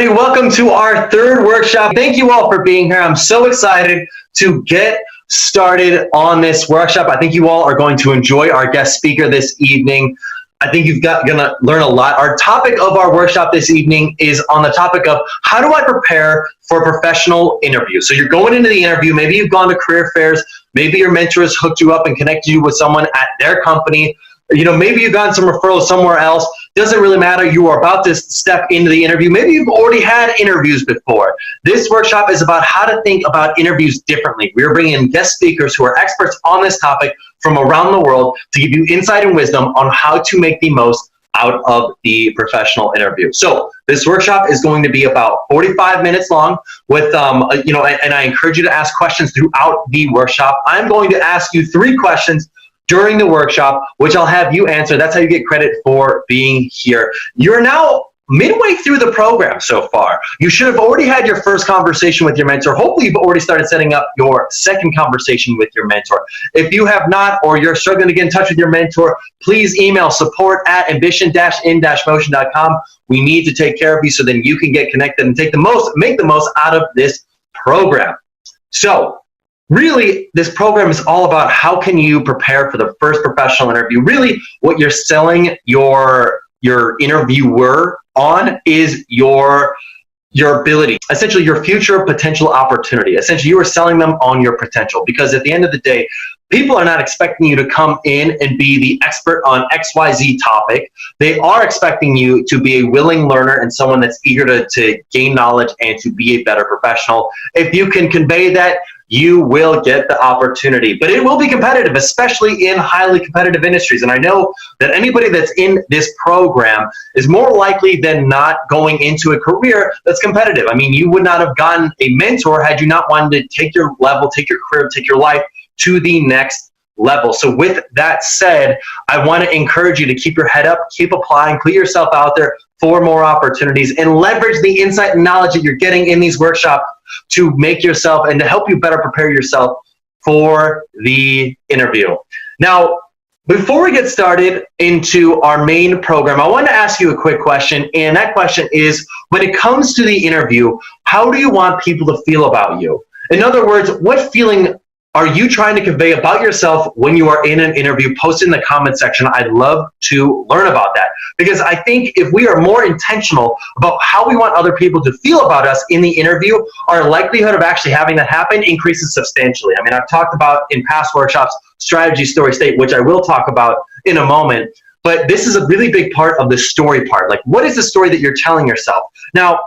everybody. Welcome to our third workshop. Thank you all for being here. I'm so excited to get started on this workshop. I think you all are going to enjoy our guest speaker this evening. I think gonna learn a lot. Our topic of our workshop this evening is on the topic of how do I prepare for a professional interview? So you're going into the interview, maybe you've gone to career fairs, maybe your mentor has hooked you up and connected you with someone at their company. You know, maybe you've gotten some referrals somewhere else. Doesn't really matter. You are about to step into the interview. Maybe you've already had interviews before. This workshop is about how to think about interviews differently. We're bringing in guest speakers who are experts on this topic from around the world to give you insight and wisdom on how to make the most out of the professional interview. So this workshop is going to be about 45 minutes long with, and I encourage you to ask questions throughout the workshop. I'm going to ask you 3 questions during the workshop, which I'll have you answer. That's how you get credit for being here. You're now midway through the program so far. You should have already had your first conversation with your mentor. Hopefully you've already started setting up your second conversation with your mentor. If you have not, or you're struggling to get in touch with your mentor, please email support@ambition-in-motion.com. We need to take care of you so then you can get connected and make the most out of this program. So, really, this program is all about how can you prepare for the first professional interview. Really, what you're selling your interviewer on is your ability, essentially your future potential opportunity. Essentially, you are selling them on your potential, because at the end of the day, people are not expecting you to come in and be the expert on XYZ topic. They are expecting you to be a willing learner and someone that's eager to gain knowledge and to be a better professional. If you can convey that, you will get the opportunity. But it will be competitive, especially in highly competitive industries. And I know that anybody that's in this program is more likely than not going into a career that's competitive. I mean, you would not have gotten a mentor had you not wanted to take your level, take your career, take your life to the next level. So with that said, I want to encourage you to keep your head up, keep applying, put yourself out there for more opportunities, and leverage the insight and knowledge that you're getting in these workshops to make yourself and to help you better prepare yourself for the interview. Now, before we get started into our main program, I want to ask you a quick question, and that question is, when it comes to the interview, how do you want people to feel about you? In other words, what feeling are you trying to convey about yourself when you are in an interview? Post in the comment section. I'd love to learn about that, because I think if we are more intentional about how we want other people to feel about us in the interview, our likelihood of actually having that happen increases substantially. I mean, I've talked about in past workshops, strategy, story, state, which I will talk about in a moment, but this is a really big part of the story part. Like, what is the story that you're telling yourself? Now,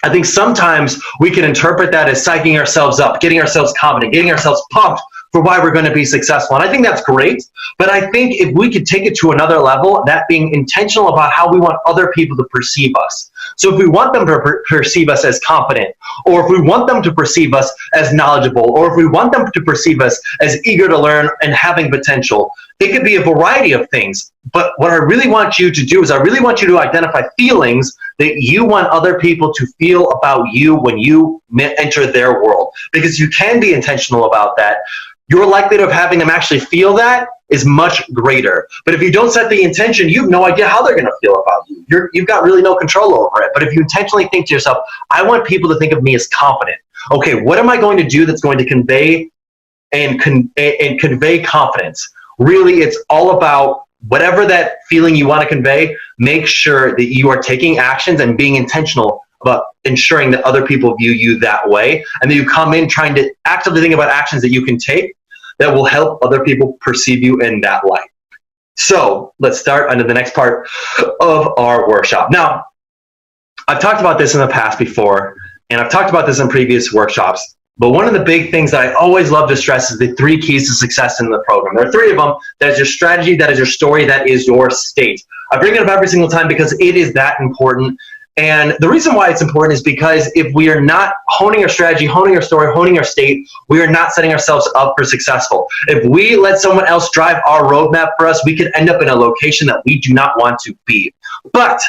I think sometimes we can interpret that as psyching ourselves up, getting ourselves confident, getting ourselves pumped for why we're going to be successful. And I think that's great. But I think if we could take it to another level, that being intentional about how we want other people to perceive us. So if we want them to perceive us as confident, or if we want them to perceive us as knowledgeable, or if we want them to perceive us as eager to learn and having potential, it could be a variety of things. But what I really want you to do is I really want you to identify feelings that you want other people to feel about you when you enter their world. Because you can be intentional about that. Your likelihood of having them actually feel that is much greater. But if you don't set the intention, you have no idea how they're going to feel about you. You've got really no control over it. But if you intentionally think to yourself, I want people to think of me as confident. Okay, what am I going to do that's going to convey and convey confidence? Really, it's all about whatever that feeling you want to convey. Make sure that you are taking actions and being intentional about ensuring that other people view you that way, and that you come in trying to actively think about actions that you can take that will help other people perceive you in that light. So let's start under the next part of our workshop. Now, I've talked about this in the past before, and I've talked about this in previous workshops, but one of the big things that I always love to stress is the 3 keys to success in the program. There are 3 of them. That is your strategy, that is your story, that is your state. I bring it up every single time because it is that important. And the reason why it's important is because if we are not honing our strategy, honing our story, honing our state, we are not setting ourselves up for successful. If we let someone else drive our roadmap for us, we could end up in a location that we do not want to be. But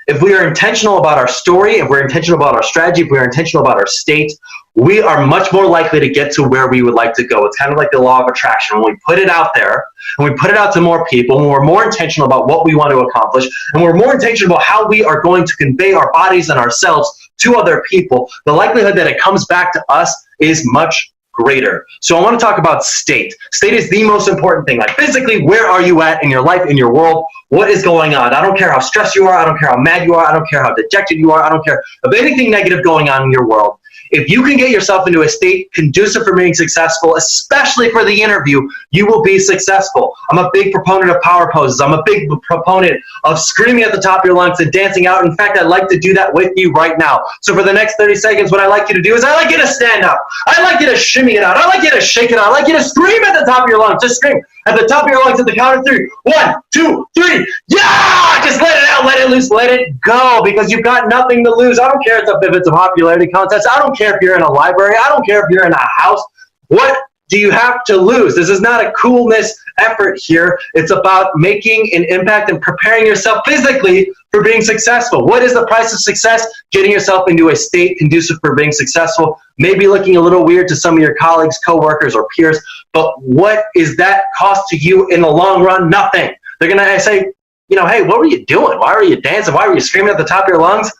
if we are intentional about our story, if we're intentional about our strategy, if we're intentional about our state, we are much more likely to get to where we would like to go. It's kind of like the law of attraction. When we put it out there, and we put it out to more people, and we're more intentional about what we want to accomplish, and we're more intentional about how we are going to convey our bodies and ourselves to other people, the likelihood that it comes back to us is much greater. So I want to talk about state. State is the most important thing. Like physically, where are you at in your life, in your world? What is going on? I don't care how stressed you are. I don't care how mad you are. I don't care how dejected you are. I don't care of anything negative going on in your world. If you can get yourself into a state conducive for being successful, especially for the interview, you will be successful. I'm a big proponent of power poses. I'm a big proponent of screaming at the top of your lungs and dancing out. In fact, I'd like to do that with you right now. So for the next 30 seconds, what I like you to do is I like you to stand up. I like you to shimmy it out. I like you to shake it out. I like you to scream at the top of your lungs. Just scream at the top of your lungs at the count of 3. 1, 2, 3. Yeah! Just let it out. Let it loose. Let it go, because you've got nothing to lose. I don't care if it's a popularity contest. I don't care if you're in a library. I don't care if you're in a house. What do you have to lose? This is not a coolness effort here. It's about making an impact and preparing yourself physically for being successful. What is the price of success? Getting yourself into a state conducive for being successful. Maybe looking a little weird to some of your colleagues, coworkers, or peers, but what is that cost to you in the long run? Nothing. They're going to say, hey, what were you doing? Why were you dancing? Why were you screaming at the top of your lungs?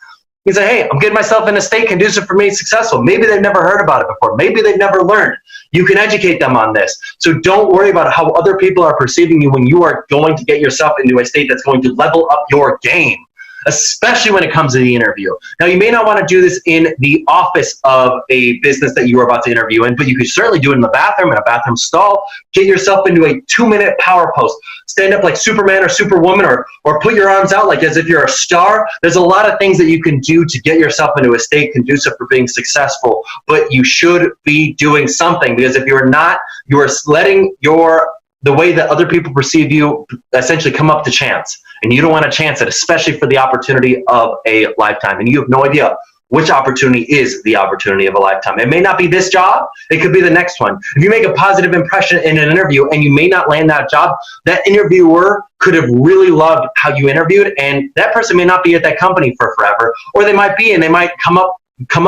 You say, hey, I'm getting myself in a state conducive for being successful. Maybe they've never heard about it before. Maybe they've never learned. You can educate them on this. So don't worry about how other people are perceiving you when you are going to get yourself into a state that's going to level up your game, especially when it comes to the interview. Now, you may not want to do this in the office of a business that you are about to interview in, but you could certainly do it in the bathroom, in a bathroom stall. Get yourself into a 2-minute power pose. Stand up like Superman or Superwoman, or put your arms out like as if you're a star. There's a lot of things that you can do to get yourself into a state conducive for being successful, but you should be doing something, because if you're not, you are letting the way that other people perceive you essentially come up to chance. And you don't want to chance it, especially for the opportunity of a lifetime. And you have no idea which opportunity is the opportunity of a lifetime. It may not be this job. It could be the next one. If you make a positive impression in an interview and you may not land that job, that interviewer could have really loved how you interviewed, and that person may not be at that company for forever, or they might be, and they might come up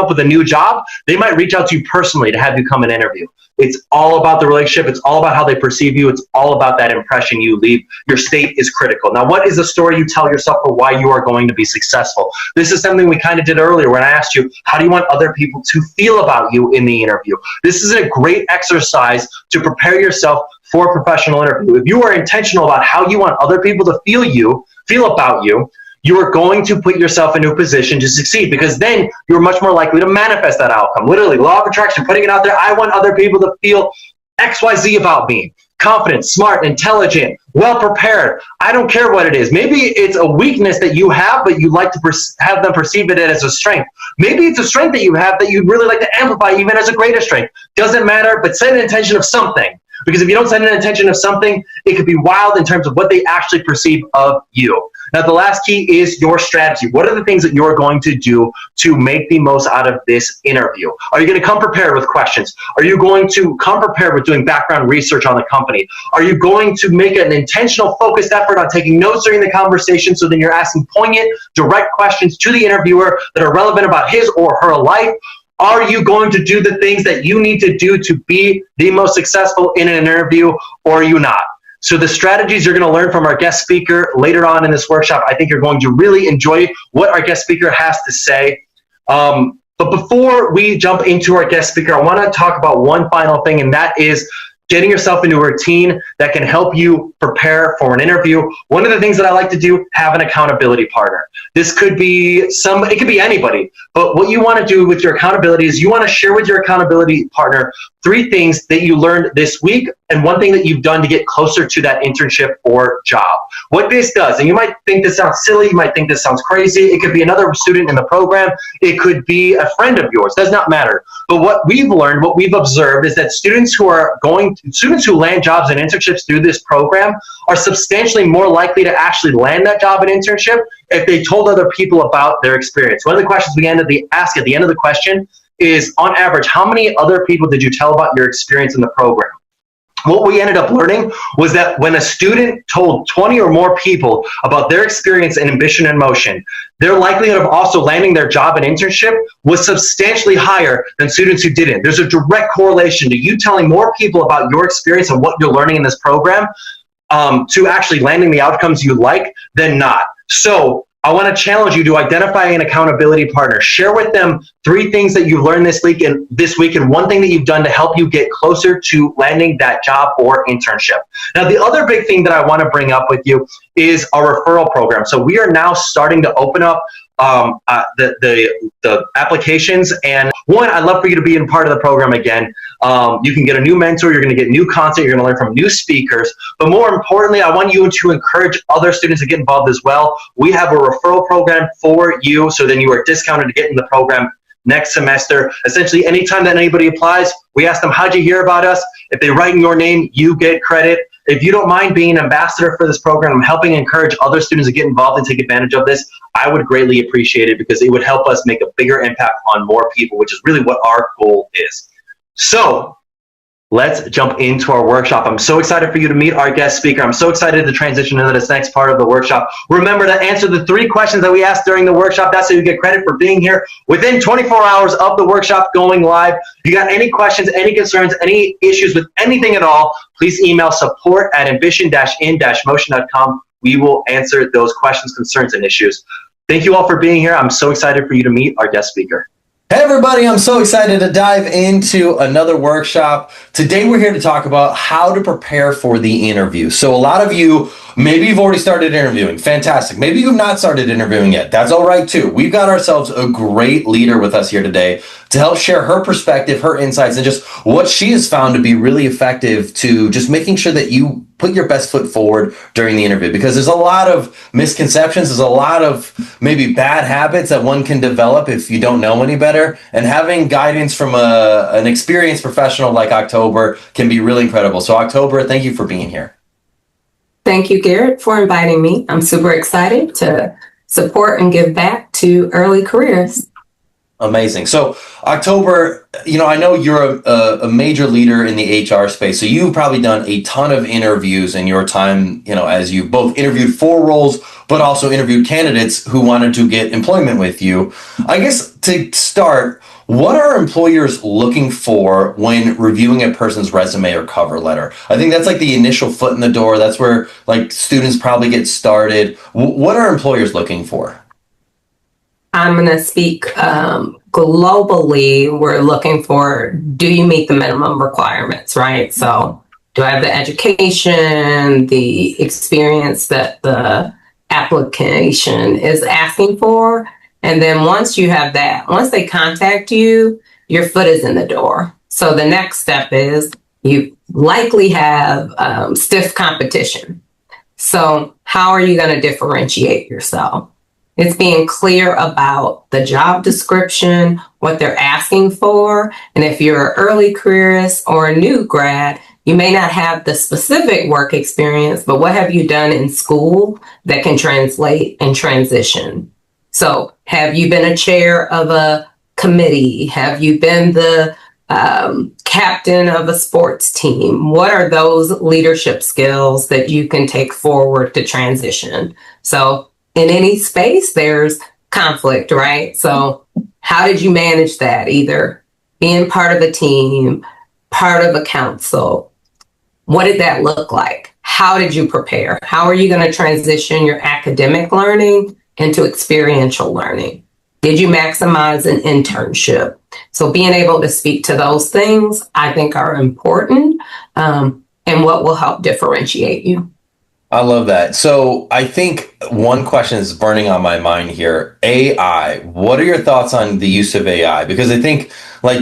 with a new job. They might reach out to you personally to have you come and interview. It's all about the relationship. It's all about how they perceive you. It's all about that impression you leave. Your state is critical. Now, what is the story you tell yourself for why you are going to be successful? This is something we kind of did earlier when I asked you, how do you want other people to feel about you in the interview? This is a great exercise to prepare yourself for a professional interview. If you are intentional about how you want other people to feel about you, you are going to put yourself into a position to succeed, because then you're much more likely to manifest that outcome. Literally, law of attraction, putting it out there. I want other people to feel XYZ about me. Confident, smart, intelligent, well prepared. I don't care what it is. Maybe it's a weakness that you have, but you like to have them perceive it as a strength. Maybe it's a strength that you have that you'd really like to amplify even as a greater strength. Doesn't matter, but set an intention of something. Because if you don't set an intention of something, it could be wild in terms of what they actually perceive of you. Now, the last key is your strategy. What are the things that you're going to do to make the most out of this interview? Are you going to come prepared with questions? Are you going to come prepared with doing background research on the company? Are you going to make an intentional, focused effort on taking notes during the conversation, so then you're asking poignant, direct questions to the interviewer that are relevant about his or her life? Are you going to do the things that you need to do to be the most successful in an interview, or are you not? So the strategies you're going to learn from our guest speaker later on in this workshop, I think you're going to really enjoy what our guest speaker has to say. But before we jump into our guest speaker, I want to talk about one final thing, and that is getting yourself into a routine that can help you prepare for an interview. One of the things that I like to do, have an accountability partner. This could be it could be anybody, but what you want to do with your accountability is you want to share with your accountability partner 3 things that you learned this week and 1 thing that you've done to get closer to that internship or job. What this does, and you might think this sounds silly, you might think this sounds crazy, it could be another student in the program, it could be a friend of yours, does not matter. But what we've learned, what we've observed is that students who land jobs and internships through this program are substantially more likely to actually land that job and internship if they told other people about their experience. One of the questions we ask at the end of the question is, on average, how many other people did you tell about your experience in the program? What we ended up learning was that when a student told 20 or more people about their experience in Ambition in Motion, their likelihood of also landing their job and internship was substantially higher than students who didn't. There's a direct correlation to you telling more people about your experience and what you're learning in this program to actually landing the outcomes you like than not. So I want to challenge you to identify an accountability partner. Share with them 3 things that you've learned this week and one thing that you've done to help you get closer to landing that job or internship. Now, the other big thing that I want to bring up with you is our referral program. So we are now starting to open up the applications. And one, I'd love for you to be in part of the program again. You can get a new mentor, you're going to get new content, you're going to learn from new speakers. But more importantly, I want you to encourage other students to get involved as well. We have a referral program for you, so then you are discounted to get in the program next semester. Essentially, anytime that anybody applies, we ask them, how'd you hear about us? If they write in your name, you get credit. If you don't mind being an ambassador for this program and helping encourage other students to get involved and take advantage of this, I would greatly appreciate it, because it would help us make a bigger impact on more people, which is really what our goal is. So let's jump into our workshop. I'm so excited for you to meet our guest speaker. I'm so excited to transition into this next part of the workshop. Remember to answer the 3 questions that we asked during the workshop. That's how you get credit for being here within 24 hours of the workshop going live. If you got any questions, any concerns, any issues with anything at all, please email support@ambition-in-motion.com. We will answer those questions, concerns, and issues. Thank you all for being here. I'm so excited for you to meet our guest speaker. Hey everybody, I'm so excited to dive into another workshop. Today we're here to talk about how to prepare for the interview. So a lot of you, maybe you've already started interviewing. Fantastic. Maybe you've not started interviewing yet. That's all right too. We've got ourselves a great leader with us here today to help share her perspective, her insights, and just what she has found to be really effective to just making sure that you put your best foot forward during the interview, because there's a lot of misconceptions. There's a lot of maybe bad habits that one can develop if you don't know any better. And having guidance from an experienced professional like October can be really incredible. So October, thank you for being here. Thank you, Garrett, for inviting me. I'm super excited to support and give back to early careers. Amazing. So October, I know you're a major leader in the HR space. So you've probably done a ton of interviews in your time, as you've both interviewed for roles, but also interviewed candidates who wanted to get employment with you. I guess to start, what are employers looking for when reviewing a person's resume or cover letter? I think that's like the initial foot in the door. That's where students probably get started. What are employers looking for? I'm going to speak globally. We're looking for, do you meet the minimum requirements, right? So do I have the education, the experience that the application is asking for? And then once you have that, once they contact you, your foot is in the door. So the next step is you likely have stiff competition. So how are you going to differentiate yourself? It's being clear about the job description, what they're asking for. And if you're an early careerist or a new grad, you may not have the specific work experience, but what have you done in school that can translate and transition? So have you been a chair of a committee? Have you been the captain of a sports team? What are those leadership skills that you can take forward to transition? So in any space, there's conflict, right? So how did you manage that? Either being part of a team, part of a council. What did that look like? How did you prepare? How are you going to transition your academic learning into experiential learning? Did you maximize an internship? So being able to speak to those things, I think, are important, and what will help differentiate you. I love that. So I think one question is burning on my mind here. AI. What are your thoughts on the use of AI? Because I think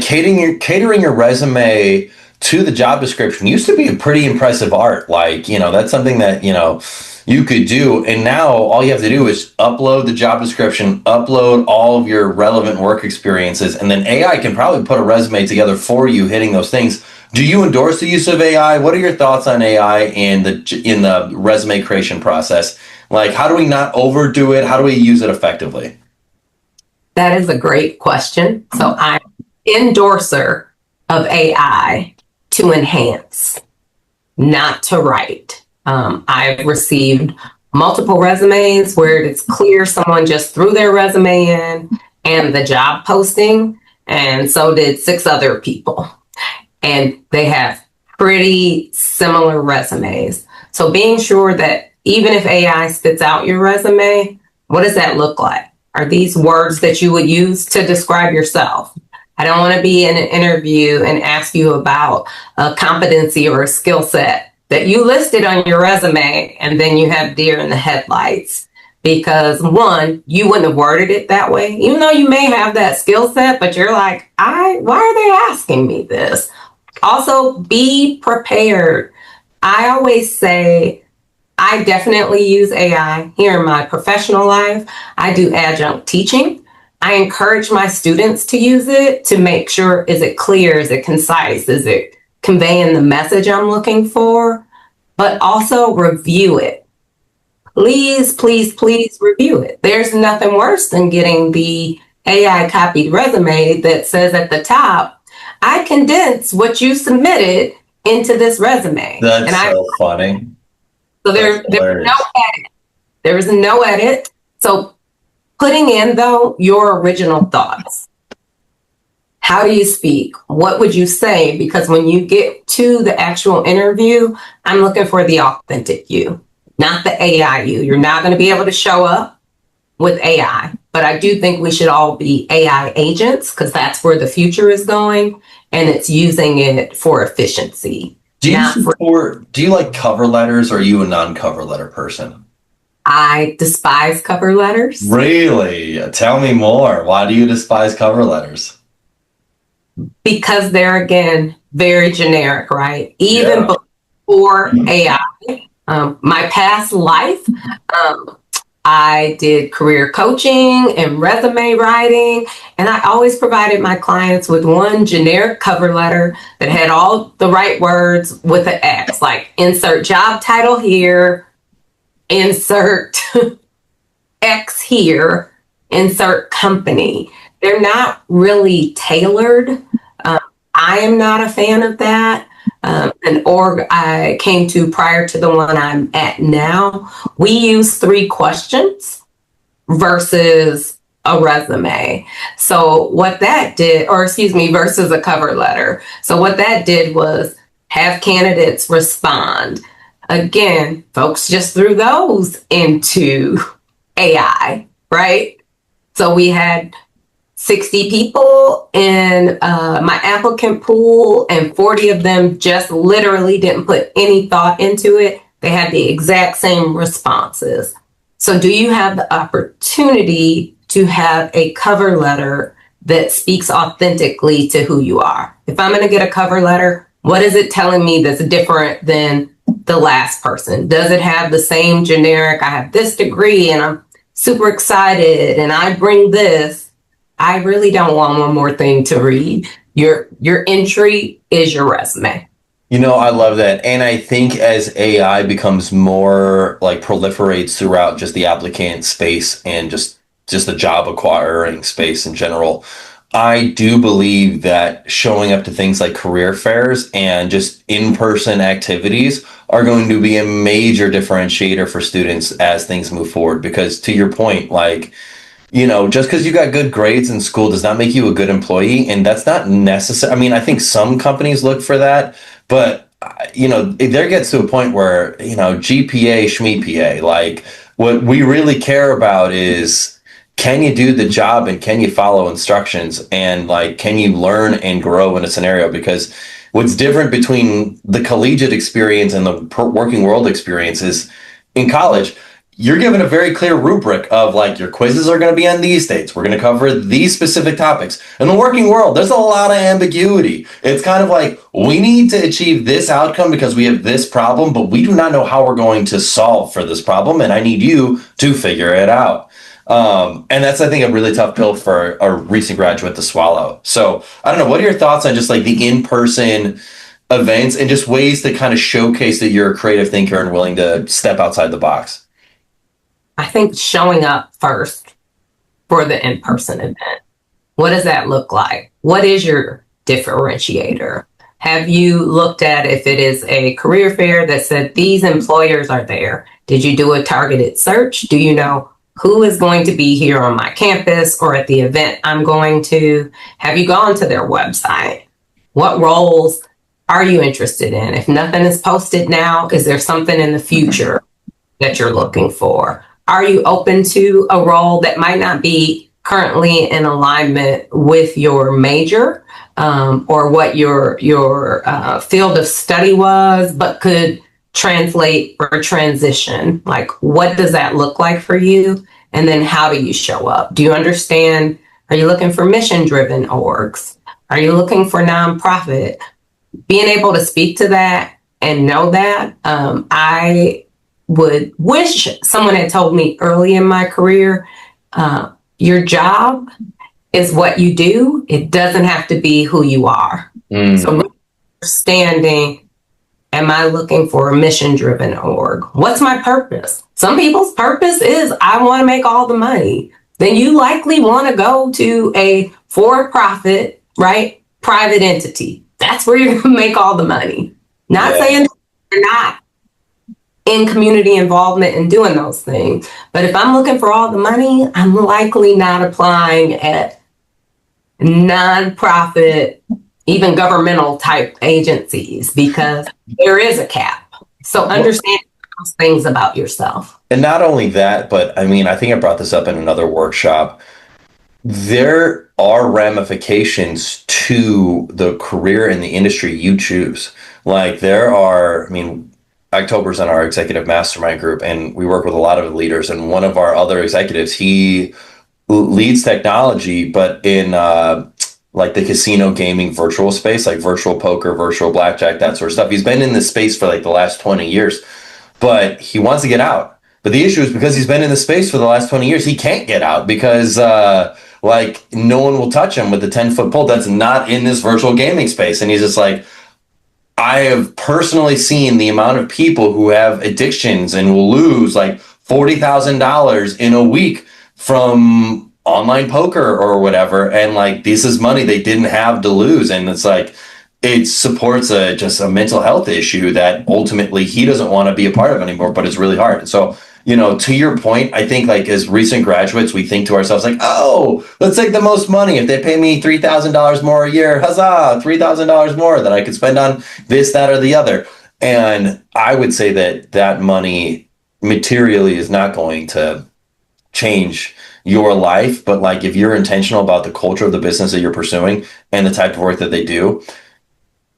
catering your resume to the job description used to be a pretty impressive art. That's something that, you could do. And now all you have to do is upload the job description, upload all of your relevant work experiences, and then AI can probably put a resume together for you hitting those things. Do you endorse the use of AI? What are your thoughts on AI in the resume creation process? How do we not overdo it? How do we use it effectively? That is a great question. So I'm an endorser of AI to enhance, not to write. I've received multiple resumes where it's clear someone just threw their resume in and the job posting, and so did 6 other people. And they have pretty similar resumes. So being sure that even if AI spits out your resume, What does that look like? Are these words that you would use to describe yourself? I don't want to be in an interview and ask you about a competency or a skill set that you listed on your resume, and then you have deer in the headlights. Because one, you wouldn't have worded it that way, even though you may have that skill set, but you're like, why are they asking me this? Also, be prepared. I always say, I definitely use AI here in my professional life. I do adjunct teaching. I encourage my students to use it to make sure, is it clear? Is it concise? Is it conveying the message I'm looking for? But also review it. Please, please, please review it. There's nothing worse than getting the AI copied resume that says at the top, I condensed what you submitted into this resume. That's so funny. So there's no edit. There is no edit. So putting in, though, your original thoughts. How do you speak? What would you say? Because when you get to the actual interview, I'm looking for the authentic you, not the AI you. You're not going to be able to show up with AI. But I do think we should all be AI agents, because that's where the future is going, and it's using it for efficiency. Do you like cover letters, or are you a non-cover letter person? I despise cover letters. Really? Tell me more. Why do you despise cover letters? Because they're, again, very generic, right? Even before AI. My past life, I did career coaching and resume writing, and I always provided my clients with one generic cover letter that had all the right words with an X, like insert job title here, insert X here, insert company. They're not really tailored. I am not a fan of that. An org I came to prior to the one I'm at now, we use 3 questions versus a resume. So what that did, versus a cover letter. So what that did was have candidates respond. Again, folks just threw those into AI, right? So we had 60 people in my applicant pool, and 40 of them just literally didn't put any thought into it. They had the exact same responses. So do you have the opportunity to have a cover letter that speaks authentically to who you are? If I'm going to get a cover letter, what is it telling me that's different than the last person? Does it have the same generic, I have this degree and I'm super excited and I bring this? I really don't want one more thing to read. Your entry is your resume. You know, I love that. And I think as AI becomes more like proliferates throughout just the applicant space and just the job acquiring space in general, I do believe that showing up to things like career fairs and just in-person activities are going to be a major differentiator for students as things move forward. Because to your point, like, you know, just because you got good grades in school does not make you a good employee. And that's not necessary. I mean, I think some companies look for that, but, you know, there gets to a point where, you know, GPA, SHMEPA, like what we really care about is, can you do the job and can you follow instructions, and like, can you learn and grow in a scenario? Because what's different between the collegiate experience and the working world experience is in college, you're given a very clear rubric of like, your quizzes are going to be on these dates. We're going to cover these specific topics. In the working world, there's a lot of ambiguity. It's kind of like, we need to achieve this outcome because we have this problem, but we do not know how we're going to solve for this problem. And I need you to figure it out. And that's, I think, a really tough pill for a recent graduate to swallow. So I don't know, what are your thoughts on just like the in-person events and just ways to kind of showcase that you're a creative thinker and willing to step outside the box? I think showing up first for the in-person event. What does that look like? What is your differentiator? Have you looked at if it is a career fair that said these employers are there? Did you do a targeted search? Do you know who is going to be here on my campus or at the event I'm going to? Have you gone to their website? What roles are you interested in? If nothing is posted now, is there something in the future that you're looking for? Are you open to a role that might not be currently in alignment with your major, or what your field of study was, but could translate or transition? Like, what does that look like for you? And then how do you show up? Do you understand? Are you looking for mission-driven orgs? Are you looking for nonprofit? Being able to speak to that and know that, I would wish someone had told me early in my career, your job is what you do. It doesn't have to be who you are. So understanding, am I looking for a mission-driven org? What's my purpose? Some people's purpose is, I want to make all the money. Then you likely want to go to a for-profit, right, private entity. That's where you're going to make all the money. Not saying you're not in community involvement and doing those things. But if I'm looking for all the money, I'm likely not applying at nonprofit, even governmental type agencies, because there is a cap. So understand those things about yourself. And not only that, but I mean, I think I brought this up in another workshop. There are ramifications to the career and the industry you choose. Like there are, I mean, October's in our executive mastermind group, and we work with a lot of leaders. And one of our other executives, he leads technology, but in like the casino gaming virtual space, like virtual poker, virtual blackjack, that sort of stuff. He's been in this space for like the last 20 years, but he wants to get out. But the issue is, because he's been in the space for the last 20 years, he can't get out because like no one will touch him with the 10-foot pole that's not in this virtual gaming space. And he's just like, I have personally seen the amount of people who have addictions and will lose like $40,000 in a week from online poker or whatever. And like, this is money they didn't have to lose. And it's like, it supports just a mental health issue that ultimately he doesn't want to be a part of anymore, but it's really hard. So, you know, to your point, I think like as recent graduates, we think to ourselves like, oh, let's take the most money. If they pay me $3,000 more a year, huzzah, $3,000 more that I could spend on this, that, or the other. And I would say that that money materially is not going to change your life. But like, if you're intentional about the culture of the business that you're pursuing and the type of work that they do,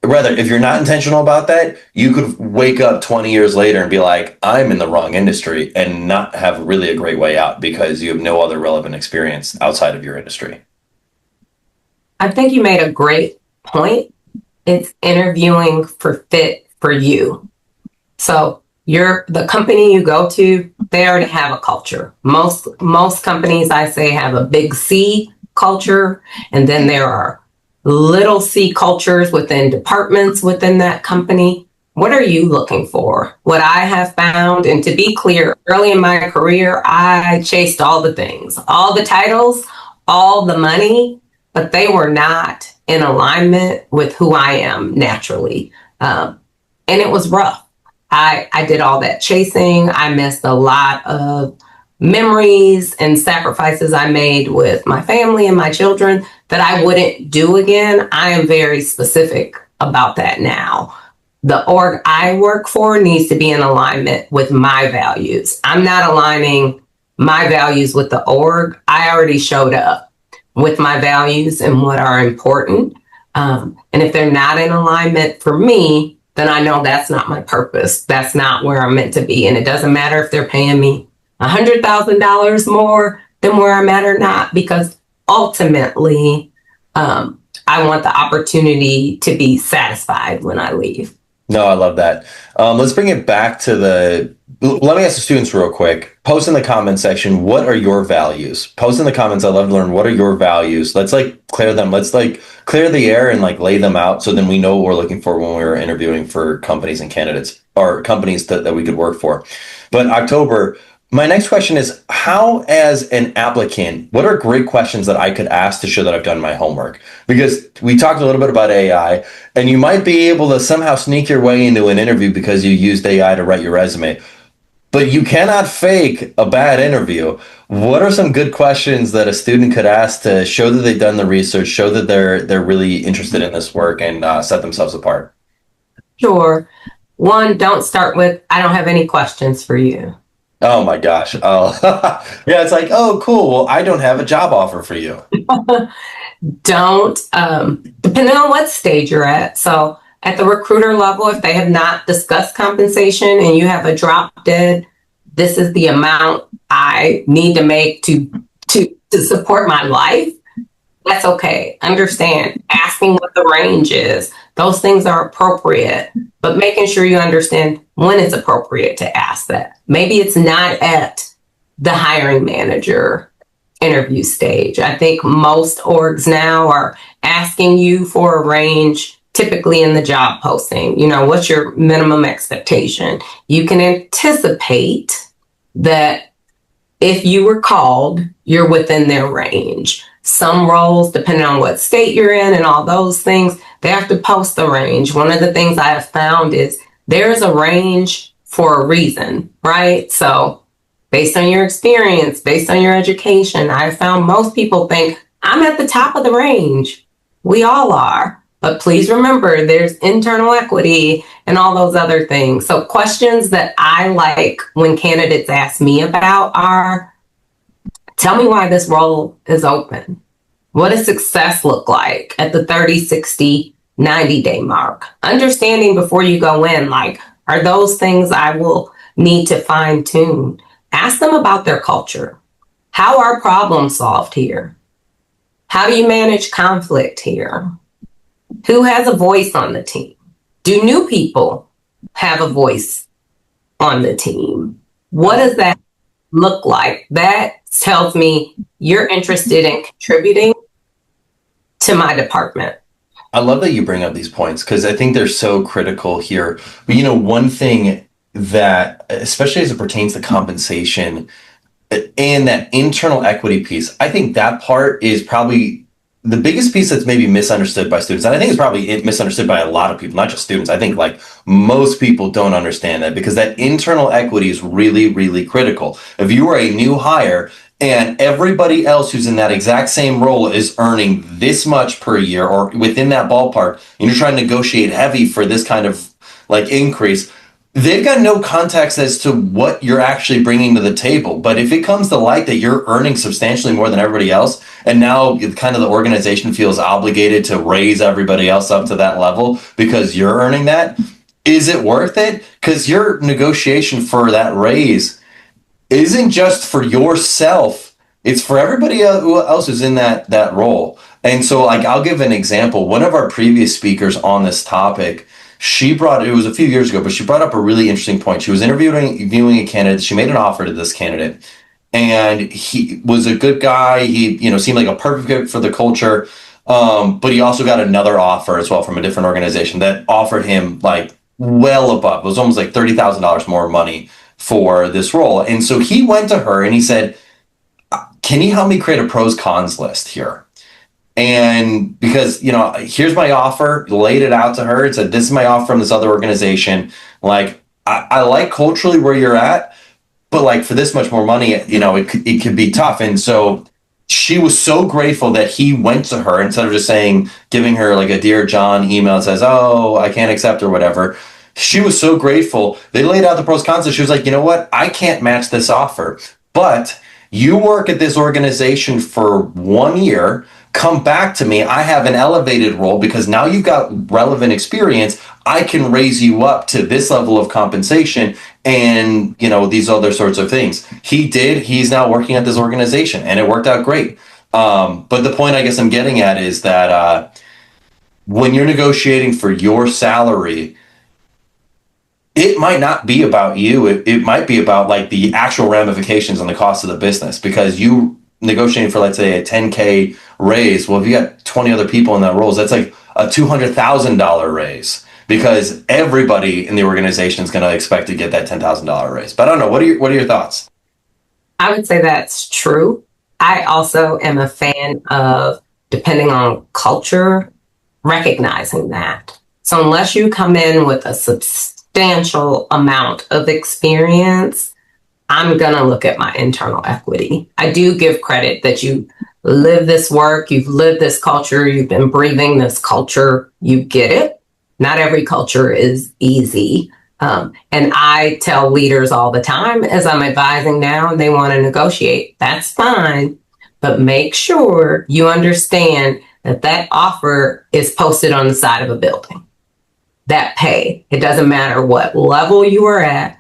rather, if you're not intentional about that, you could wake up 20 years later and be like, I'm in the wrong industry, and not have really a great way out because you have no other relevant experience outside of your industry. I think you made a great point. It's interviewing for fit for you. So the company you go to, they already have a culture. Most companies, I say, have a big C culture, and then there are little c cultures within departments within that company. What are you looking for? What I have found, and to be clear, early in my career, I chased all the things, all the titles, all the money, but they were not in alignment with who I am naturally. And it was rough. I did all that chasing. I missed a lot of memories and sacrifices I made with my family and my children that I wouldn't do again. I am very specific about that now. The org I work for needs to be in alignment with my values. I'm not aligning my values with the org. I already showed up with my values and what are important. And if they're not in alignment for me, then I know that's not my purpose. That's not where I'm meant to be. And it doesn't matter if they're paying me $100,000 more than where I'm at or not, because ultimately, I want the opportunity to be satisfied when I leave. No, I love that. Let's bring it back to let me ask the students real quick. Post in the comment section, what are your values? Post in the comments. I'd love to learn, what are your values? Let's like clear them. Let's like clear the air and like lay them out, so then we know what we're looking for when we're interviewing for companies and candidates, or companies that we could work for. But October, my next question is, how, as an applicant, what are great questions that I could ask to show that I've done my homework? Because we talked a little bit about AI, and you might be able to somehow sneak your way into an interview because you used AI to write your resume. But you cannot fake a bad interview. What are some good questions that a student could ask to show that they've done the research, show that they're really interested in this work, and set themselves apart? Sure. One, don't start with, I don't have any questions for you. Oh my gosh. Oh, yeah. It's like, oh, cool. Well, I don't have a job offer for you. Don't, depending on what stage you're at. So at the recruiter level, if they have not discussed compensation and you have a drop dead, this is the amount I need to make to support my life. That's okay. Understand asking what the range is. Those things are appropriate, but making sure you understand when it's appropriate to ask that. Maybe it's not at the hiring manager interview stage. I think most orgs now are asking you for a range, typically in the job posting. You know, what's your minimum expectation? You can anticipate that if you were called, you're within their range. Some roles, depending on what state you're in and all those things, they have to post the range. One of the things I have found is there's a range for a reason, right? So based on your experience, based on your education, I found most people think I'm at the top of the range. We all are. But please remember, there's internal equity and all those other things. So questions that I like when candidates ask me about are, tell me why this role is open. What does success look like at the 30, 60, 90-day mark? Understanding before you go in, like, are those things I will need to fine tune? Ask them about their culture. How are problems solved here? How do you manage conflict here? Who has a voice on the team? Do new people have a voice on the team? What does that look like? That tells me you're interested in contributing to my department. I love that you bring up these points because I think they're so critical here. But you know, one thing that, especially as it pertains to compensation and that internal equity piece, I think that part is probably the biggest piece that's maybe misunderstood by students. And I think it's probably misunderstood by a lot of people, not just students. I think like most people don't understand that because that internal equity is really, really critical. If you are a new hire and everybody else who's in that exact same role is earning this much per year or within that ballpark, and you're trying to negotiate heavy for this kind of like increase, they've got no context as to what you're actually bringing to the table. But if it comes to light that you're earning substantially more than everybody else, and now kind of the organization feels obligated to raise everybody else up to that level because you're earning that, is it worth it? Because your negotiation for that raise isn't just for yourself, it's for everybody else who's in that role. And so like I'll give an example. One of our previous speakers on this topic, it was a few years ago, but she brought up a really interesting point. She was interviewing a candidate. She made an offer to this candidate and he was a good guy. He, seemed like a perfect fit for the culture. But he also got another offer as well from a different organization that offered him like well above. It was almost like $30,000 more money for this role. And so he went to her and he said, can you help me create a pros cons list here? And because, here's my offer, laid it out to her and said, this is my offer from this other organization. Like, I like culturally where you're at, but like for this much more money, it could be tough. And so she was so grateful that he went to her instead of just giving her like a Dear John email that says, oh, I can't accept or whatever. She was so grateful. They laid out the pros cons. And she was like, you know what? I can't match this offer, but you work at this organization for 1 year. Come back to me. I have an elevated role because now you've got relevant experience. I can raise you up to this level of compensation and, these other sorts of things. He did. He's now working at this organization and it worked out great. But the point I guess I'm getting at is that when you're negotiating for your salary, it might not be about you. It might be about like the actual ramifications on the cost of the business because you negotiating for, let's say, a 10K raise. Well, if you got 20 other people in that roles, that's like a $200,000 raise because everybody in the organization is going to expect to get that $10,000 raise. But I don't know. What are your thoughts? I would say that's true. I also am a fan of, depending on culture, recognizing that. So unless you come in with a substantial amount of experience, I'm going to look at my internal equity. I do give credit that you live this work, you've lived this culture, you've been breathing this culture, you get it. Not every culture is easy. And I tell leaders all the time as I'm advising now and they want to negotiate, that's fine, but make sure you understand that that offer is posted on the side of a building. That pay, it doesn't matter what level you are at,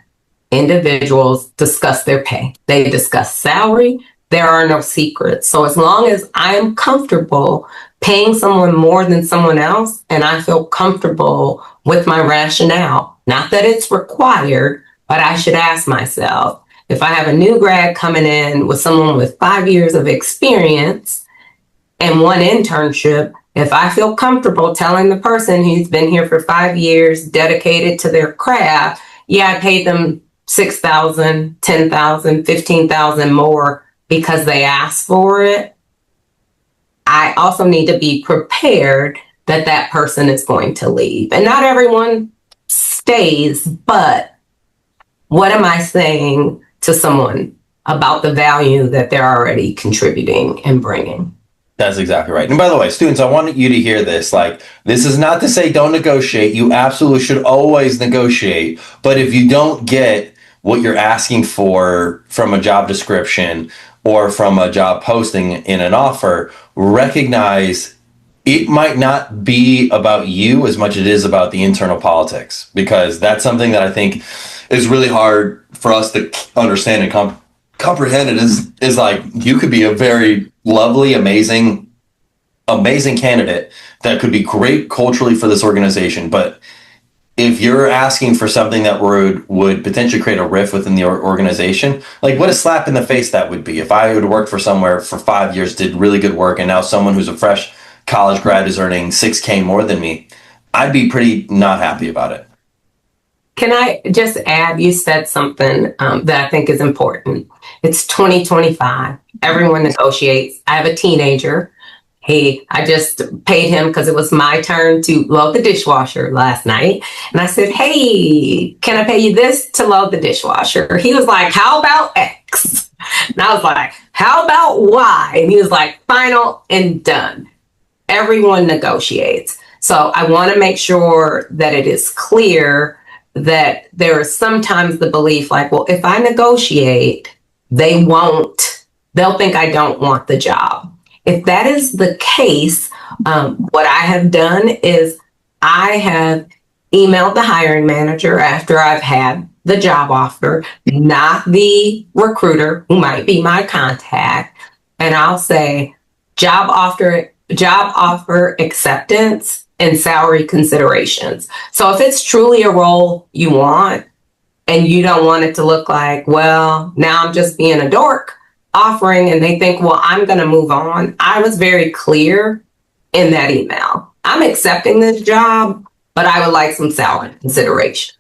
individuals discuss their pay. They discuss salary. There are no secrets. So as long as I am comfortable paying someone more than someone else, and I feel comfortable with my rationale, not that it's required, but I should ask myself, if I have a new grad coming in with someone with 5 years of experience and one internship, if I feel comfortable telling the person who's been here for 5 years, dedicated to their craft, yeah, I paid them $6,000, $10,000, $15,000 more because they asked for it, I also need to be prepared that that person is going to leave. And not everyone stays, but what am I saying to someone about the value that they're already contributing and bringing? That's exactly right. And by the way, students, I want you to hear this. Like, this is not to say don't negotiate. You absolutely should always negotiate. But if you don't get what you're asking for from a job description or from a job posting in an offer, recognize it might not be about you as much as it is about the internal politics, because that's something that I think is really hard for us to understand and comprehend. It is like, you could be a very lovely, amazing candidate that could be great culturally for this organization, but if you're asking for something that would potentially create a rift within the organization, like what a slap in the face that would be. If I would work for somewhere for 5 years, did really good work, and now someone who's a fresh college grad is earning $6,000 more than me, I'd be pretty not happy about it. Can I just add, you said something that I think is important. It's 2025. Everyone negotiates. I have a teenager. I just paid him because it was my turn to load the dishwasher last night. And I said, hey, can I pay you this to load the dishwasher? He was like, how about X? And I was like, how about Y? And he was like, final and done. Everyone negotiates. So I want to make sure that it is clear that there is sometimes the belief like, well, if I negotiate, they'll think I don't want the job. If that is the case, what I have done is I have emailed the hiring manager after I've had the job offer, not the recruiter who might be my contact. And I'll say job offer acceptance and salary considerations. So if it's truly a role you want and you don't want it to look like, well, now I'm just being a dork offering and they think, well, I'm going to move on. I was very clear in that email. I'm accepting this job, but I would like some salary considerations.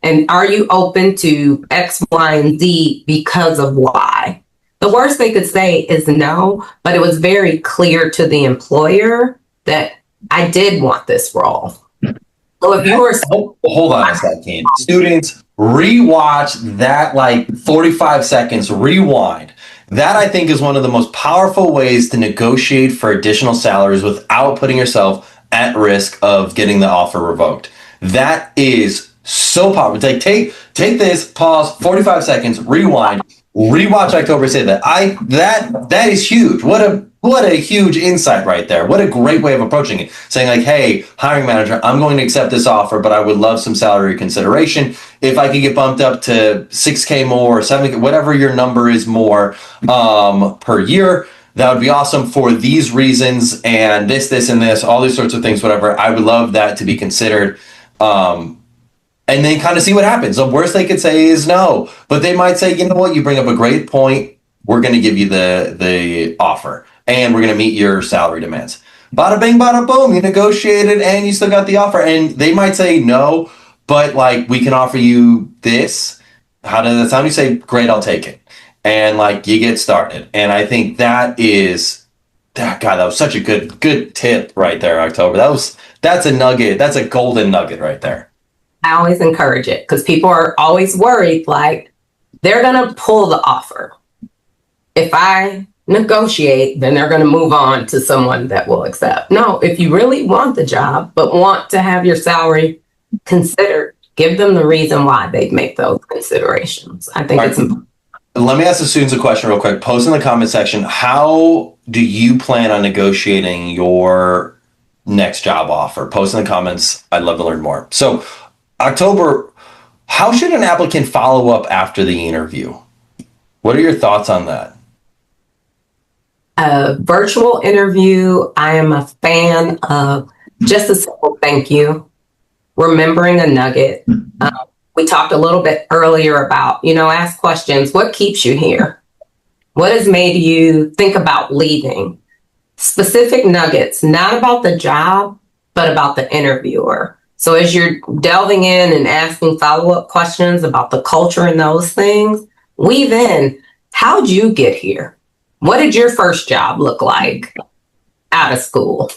And are you open to X, Y, and Z because of Y? The worst they could say is no, but it was very clear to the employer that I did want this role. So if you were... Hold on a second. Students, rewatch that, like 45 seconds, rewind. That, I think, is one of the most powerful ways to negotiate for additional salaries without putting yourself at risk of getting the offer revoked. That is so powerful. Like, take this, pause, 45 seconds, rewind, rewatch October say that. That is huge. What a huge insight right there. What a great way of approaching it. Saying like, hey, hiring manager, I'm going to accept this offer, but I would love some salary consideration. If I could get bumped up to $6,000 more or $7,000, whatever your number is more per year, that would be awesome for these reasons and this, and this, all these sorts of things, whatever. I would love that to be considered. And then kind of see what happens. The worst they could say is no, but they might say, you know what, you bring up a great point. We're going to give you the offer and we're going to meet your salary demands. Bada bing, bada boom. You negotiated and you still got the offer. And they might say no, but like, we can offer you this. How does that sound? You say, great, I'll take it. And like, you get started. And I think that was such a good tip right there, October. That's a nugget. That's a golden nugget right there. I always encourage it because people are always worried, like they're going to pull the offer. If I negotiate, then they're going to move on to someone that will accept. No, if you really want the job, but want to have your salary considered, give them the reason why they'd make those considerations. I think it's important. Let me ask the students a question real quick. Post in the comment section, how do you plan on negotiating your next job offer? Post in the comments. I'd love to learn more. So, October, how should an applicant follow up after the interview? What are your thoughts on that? A virtual interview, I am a fan of just a simple thank you, remembering a nugget. We talked a little bit earlier about, ask questions. What keeps you here? What has made you think about leaving? Specific nuggets, not about the job, but about the interviewer. So as you're delving in and asking follow-up questions about the culture and those things, weave in, how'd you get here? What did your first job look like out of school?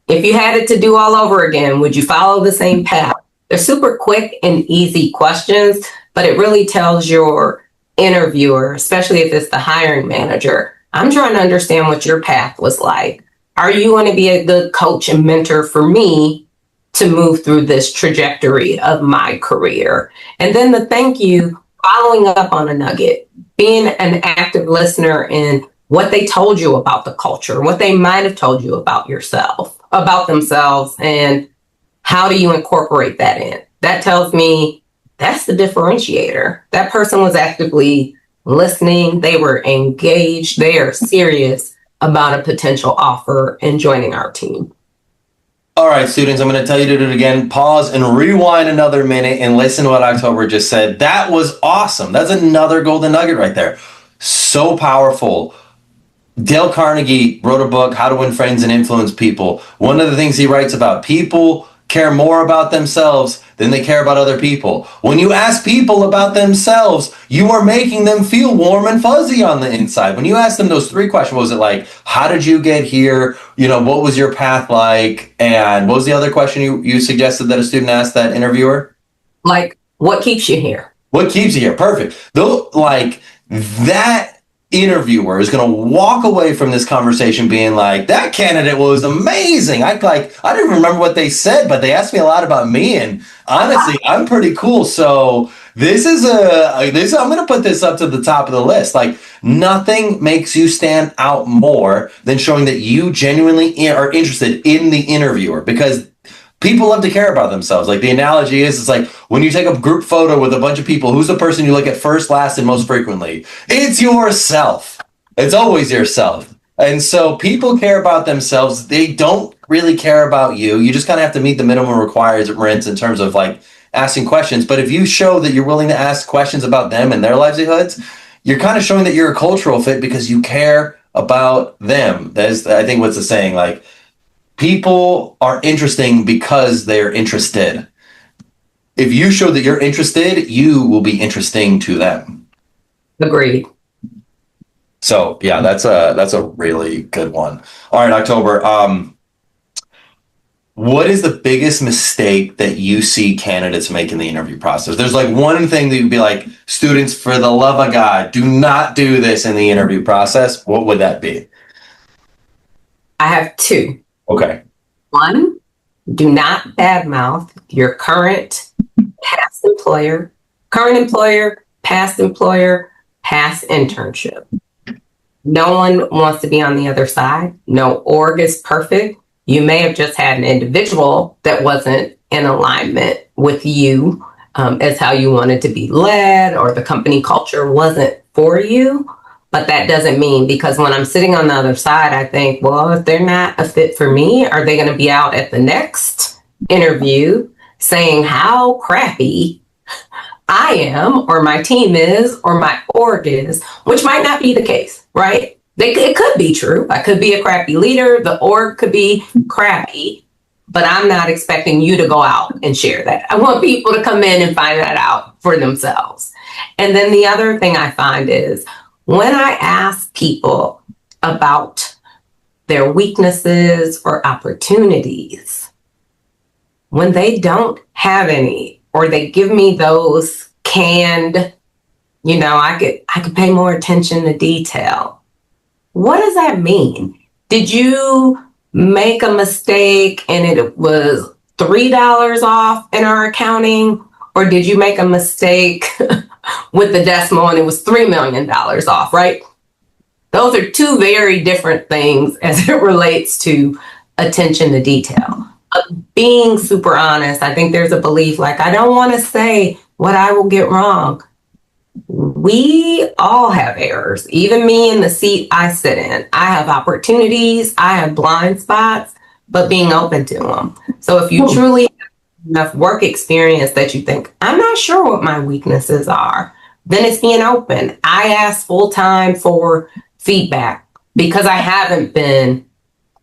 If you had it to do all over again, would you follow the same path? They're super quick and easy questions, but it really tells your interviewer, especially if it's the hiring manager, I'm trying to understand what your path was like. Are you going to be a good coach and mentor for me to move through this trajectory of my career? And then the thank you, following up on a nugget, being an active listener in what they told you about the culture, what they might have told you about yourself, about themselves, and how do you incorporate that in? That tells me that's the differentiator. That person was actively listening. They were engaged. They are serious about a potential offer and joining our team. All right, students, I'm going to tell you to do it again. Pause and rewind another minute and listen to what October just said. That was awesome. That's another golden nugget right there. So powerful. Dale Carnegie wrote a book, How to Win Friends and Influence People. One of the things he writes about, people care more about themselves than they care about other people. When you ask people about themselves, you are making them feel warm and fuzzy on the inside. When you ask them those three questions, what was it like? How did you get here? What was your path like? And what was the other question you suggested that a student asked that interviewer? Like, what keeps you here? What keeps you here? Perfect. Though, that interviewer is going to walk away from this conversation being like, that candidate was amazing. I didn't remember what they said, but they asked me a lot about me, and honestly, I'm pretty cool. So I'm going to put this up to the top of the list. Like, nothing makes you stand out more than showing that you genuinely are interested in the interviewer, because people love to care about themselves. Like, the analogy is, it's like when you take a group photo with a bunch of people, who's the person you look at first, last, and most frequently? It's yourself. It's always yourself. And so people care about themselves. They don't really care about you. You just kind of have to meet the minimum requirements in terms of like asking questions. But if you show that you're willing to ask questions about them and their livelihoods, you're kind of showing that you're a cultural fit because you care about them. That is, I think, what's the saying, like, people are interesting because they're interested. If you show that you're interested, you will be interesting to them. Agreed. So yeah, that's a really good one. All right, October. What is the biggest mistake that you see candidates make in the interview process? There's like one thing that you'd be like, students, for the love of God, do not do this in the interview process. What would that be? I have two. Okay. One, do not badmouth your past employer, past internship. No one wants to be on the other side. No org is perfect. You may have just had an individual that wasn't in alignment with you as how you wanted to be led, or the company culture wasn't for you. But that doesn't mean, because when I'm sitting on the other side, I think, well, if they're not a fit for me, are they going to be out at the next interview saying how crappy I am, or my team is, or my org is, which might not be the case, right? It could be true. I could be a crappy leader. The org could be crappy, but I'm not expecting you to go out and share that. I want people to come in and find that out for themselves. And then the other thing I find is, when I ask people about their weaknesses or opportunities, when they don't have any, or they give me those canned, I could pay more attention to detail. What does that mean? Did you make a mistake and it was $3 off in our accounting? Or did you make a mistake with the decimal and it was $3 million off, right? Those are two very different things as it relates to attention to detail. Being super honest, I think there's a belief like, I don't want to say what I will get wrong. We all have errors. Even me in the seat I sit in. I have opportunities, I have blind spots, but being open to them. So if you truly have enough work experience that you think, I'm not sure what my weaknesses are, then it's being open. I ask full time for feedback because I haven't been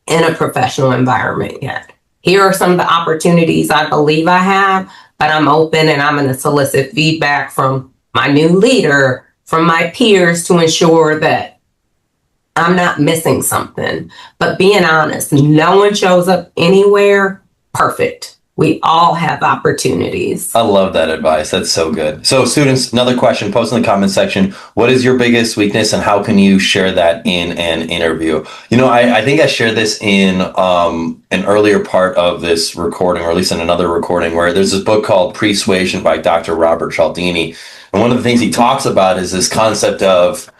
in a professional environment yet. Here are some of the opportunities I believe I have, but I'm open and I'm going to solicit feedback from my new leader, from my peers to ensure that I'm not missing something. But being honest, no one shows up anywhere perfect. We all have opportunities. I love that advice. That's so good. So students, another question, post in the comment section. What is your biggest weakness and how can you share that in an interview? You know, I think I shared this in an earlier part of this recording, or at least in another recording, where there's this book called Persuasion by Dr. Robert Cialdini. And one of the things he talks about is this concept of,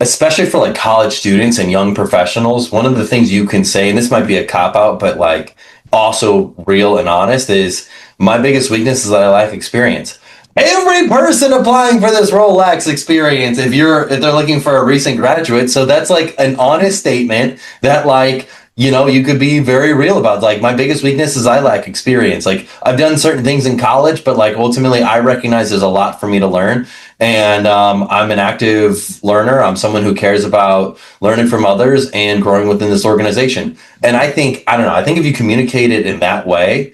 especially for like college students and young professionals, one of the things you can say, and this might be a cop-out, but like also real and honest, is my biggest weakness is that I lack experience. Every person applying for this role lacks experience if they're looking for a recent graduate. So that's like an honest statement that, like, you know, you could be very real about. Like, my biggest weakness is I lack experience. Like, I've done certain things in college, but like ultimately I recognize there's a lot for me to learn. And I'm an active learner. I'm someone who cares about learning from others and growing within this organization. And I think if you communicate it in that way,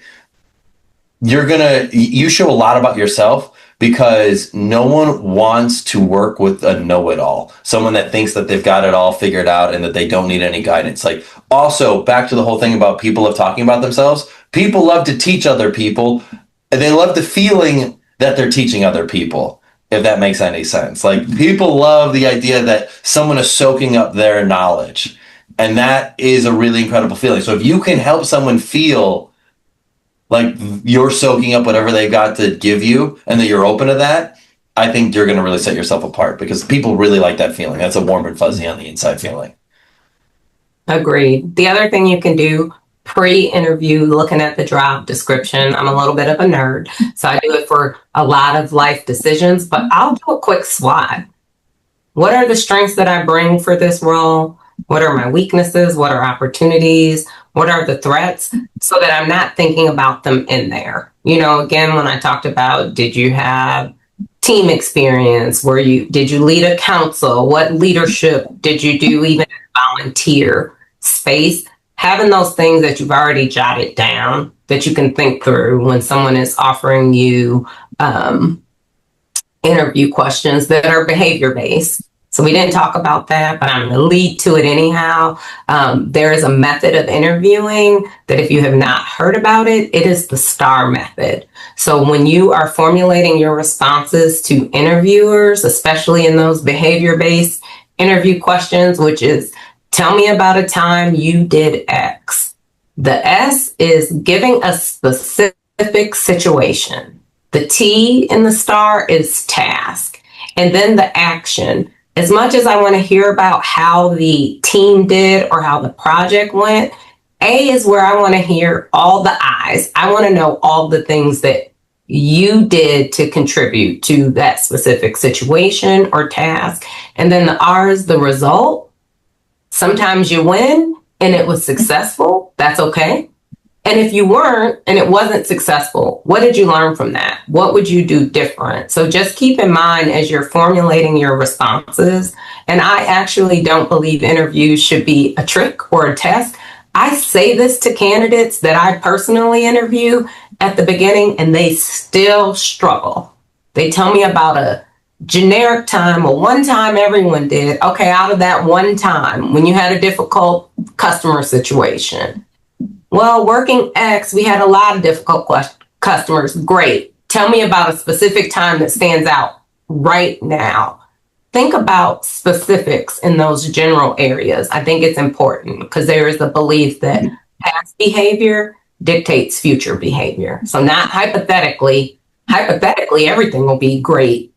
you show a lot about yourself, because no one wants to work with a know-it-all, someone that thinks that they've got it all figured out and that they don't need any guidance. Like, also back to the whole thing about people of talking about themselves. People love to teach other people, and they love the feeling that they're teaching other people, if that makes any sense. Like, people love the idea that someone is soaking up their knowledge, and that is a really incredible feeling. So if you can help someone feel like you're soaking up whatever they've got to give you and that you're open to that, I think you're going to really set yourself apart, because people really like that feeling. That's a warm and fuzzy on the inside feeling. Agreed. The other thing you can do pre-interview, looking at the job description, I'm a little bit of a nerd, so I do it for a lot of life decisions, but I'll do a quick SWOT. What are the strengths that I bring for this role? What are my weaknesses? What are opportunities? What are the threats? So that I'm not thinking about them in there. You know, again, when I talked about, did you have team experience? Did you lead a council? What leadership did you do, even in volunteer space? Having those things that you've already jotted down that you can think through when someone is offering you interview questions that are behavior based. So we didn't talk about that, but I'm going to lead to it anyhow. There is a method of interviewing that, if you have not heard about it, it is the STAR method. So when you are formulating your responses to interviewers, especially in those behavior-based interview questions, which is, tell me about a time you did X. The S is giving a specific situation. The T in the STAR is task. And then the action. As much as I want to hear about how the team did or how the project went, A is where I want to hear all the I's. I want to know all the things that you did to contribute to that specific situation or task. And then the R is the result. Sometimes you win and it was successful. That's okay. And if you weren't and it wasn't successful, what did you learn from that? What would you do different? So just keep in mind as you're formulating your responses, and I actually don't believe interviews should be a trick or a test. I say this to candidates that I personally interview at the beginning, and they still struggle. They tell me about a generic time, or one time everyone did. Okay, out of that one time when you had a difficult customer situation. Well, working X, we had a lot of difficult customers. Great. Tell me about a specific time that stands out right now. Think about specifics in those general areas. I think it's important because there is a belief that past behavior dictates future behavior. So not hypothetically, hypothetically, everything will be great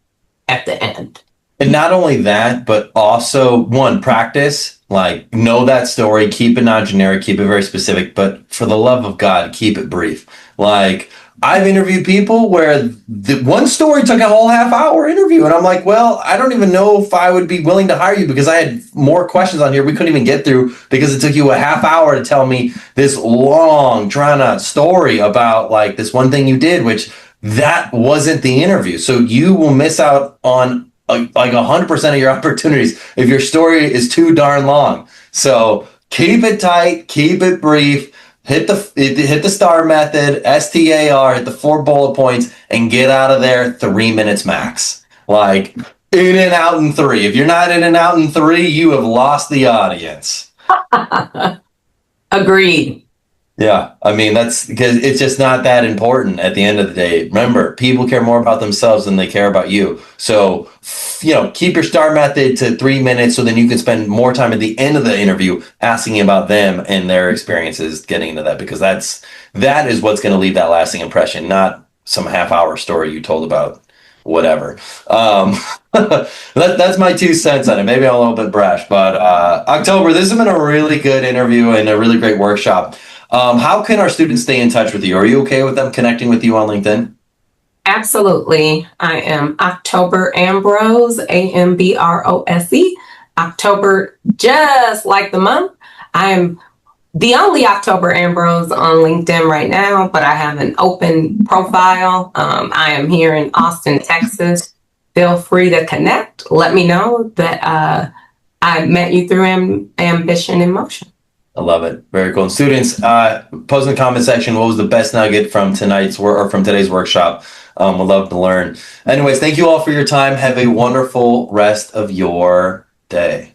at the end. And not only that, but also one, practice, like know that story, keep it non-generic, keep it very specific, but for the love of God, keep it brief. Like I've interviewed people where the one story took a whole half-hour interview, and I'm like, well, I don't even know if I would be willing to hire you because I had more questions on here we couldn't even get through because it took you a half hour to tell me this long, drawn-out story about like this one thing you did, which that wasn't the interview. So you will miss out on like 100% of your opportunities if your story is too darn long. So keep it tight, keep it brief. Hit the STAR method, STAR, hit the 4 bullet points, and get out of there 3 minutes max. Like in and out in 3. If you're not in and out in 3, you have lost the audience. Agreed. Yeah, I mean, that's because it's just not that important at the end of the day. Remember, people care more about themselves than they care about you. So, keep your STAR method to 3 minutes so then you can spend more time at the end of the interview asking about them and their experiences getting into that, because that is what's going to leave that lasting impression, not some half-hour story you told about whatever. That's my 2 cents on it. Maybe I'm a little bit brash, but October, this has been a really good interview and a really great workshop. How can our students stay in touch with you? Are you okay with them connecting with you on LinkedIn? Absolutely. I am October Ambrose, Ambrose. October, just like the month. I am the only October Ambrose on LinkedIn right now, but I have an open profile. I am here in Austin, Texas. Feel free to connect. Let me know that I met you through Ambition in Motion. I love it. Very cool. And students, post in the comment section what was the best nugget from tonight's or from today's workshop. Would love to learn. Anyways, thank you all for your time. Have a wonderful rest of your day.